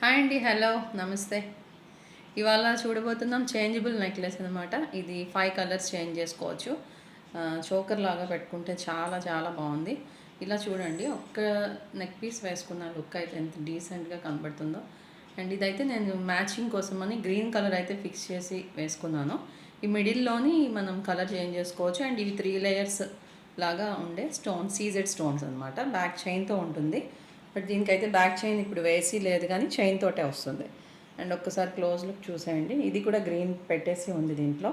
Hi అండి, hello, నమస్తే. ఇవాళ చూడబోతున్నాం చేంజబుల్ నెక్లెస్ అనమాట. ఇది 5 కలర్స్ చేంజ్ చేసుకోవచ్చు. చోకర్ లాగా పెట్టుకుంటే చాలా చాలా బాగుంది. ఇలా చూడండి, ఒక్క నెక్ పీస్ వేసుకున్న లుక్ అయితే ఎంత డీసెంట్గా కనబడుతుందో. అండ్ ఇదైతే నేను మ్యాచింగ్ కోసమని గ్రీన్ కలర్ అయితే ఫిక్స్ చేసి వేసుకున్నాను. ఈ మిడిల్లోని మనం కలర్ చేంజ్ చేసుకోవచ్చు. అండ్ ఇవి 3 లేయర్స్ లాగా ఉండే సీజెడ్ స్టోన్స్ అనమాట. బ్యాక్ చైన్తో ఉంటుంది. బట్ దీనికైతే బ్యాక్ చైన్ ఇప్పుడు వేసి లేదు, కానీ చైన్ తోటే వస్తుంది. అండ్ ఒక్కసారి క్లోజ్ లుక్ చూసేయండి. ఇది కూడా గ్రీన్ పెట్టేసి ఉంది దీంట్లో.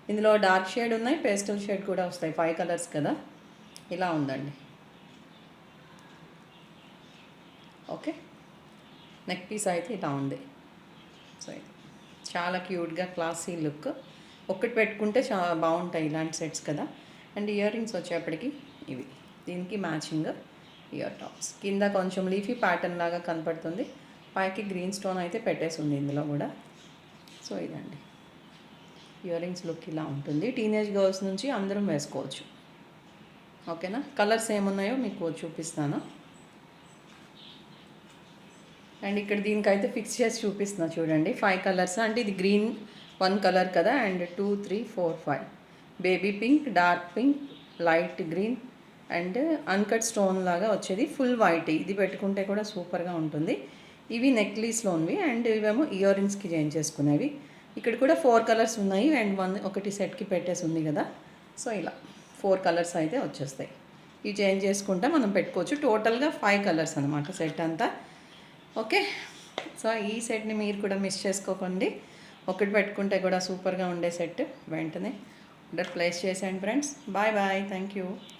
ఇందులో డార్క్ షేడ్ ఉన్నాయి, పేస్టల్ షేడ్ కూడా వస్తాయి. 5 కలర్స్ కదా, ఇలా ఉందండి. ఓకే, నెక్ పీస్ అయితే ఇలా ఉంది. సో చాలా క్యూట్గా క్లాసీ లుక్. ఒక్కటి పెట్టుకుంటే చాలా బాగుంటాయి ఇలాంటి సెట్స్ కదా. అండ్ ఇయర్ రింగ్స్ వచ్చేప్పటికి ఇవి దీనికి మ్యాచింగ్ ఇయర్ టాప్స్. కింద కొంచెం లీఫీ ప్యాటర్న్ లాగా కనపడుతుంది. పైకి గ్రీన్ స్టోన్ అయితే పెట్టేసి ఉంది ఇందులో కూడా. సో ఇదండి ఇయర్ రింగ్స్ లుక్ ఇలా ఉంటుంది. టీనేజ్ గర్ల్స్ నుంచి అందరం వేసుకోవచ్చు. ఓకేనా, కలర్స్ ఏమున్నాయో మీకు చూపిస్తాను. అండ్ ఇక్కడ దీనికైతే ఫిక్స్ చేసి చూపిస్తున్నా చూడండి. 5 కలర్స్ అంటే ఇది గ్రీన్ 1 కలర్ కదా. And 2, 3, 4, 5 baby pink, dark pink, light green and uncut stone లాగా వచ్చేది ఫుల్ వైట్. ఇది పెట్టుకుంటే కూడా సూపర్గా ఉంటుంది. ఇవి నెక్లెస్లోనివి. అండ్ ఇవేమో ఇయర్ రింగ్స్కి చేంజ్ చేసుకునేవి. ఇక్కడ కూడా 4 కలర్స్ ఉన్నాయి. అండ్ ఒకటి సెట్కి పెట్టేసి ఉంది కదా. సో ఇలా 4 కలర్స్ అయితే వచ్చేస్తాయి. ఇవి చేంజ్ చేసుకుంటే మనం పెట్టుకోవచ్చు. టోటల్గా 5 కలర్స్ అనమాట సెట్ అంతా. ఓకే, సో ఈ సెట్ని మీరు కూడా మిస్ చేసుకోకండి. ఒకటి పెట్టుకుంటే కూడా సూపర్గా ఉండే సెట్. వెంటనే ఆర్డర్ ప్లేస్ చేసేయండి friends. Bye bye, thank you.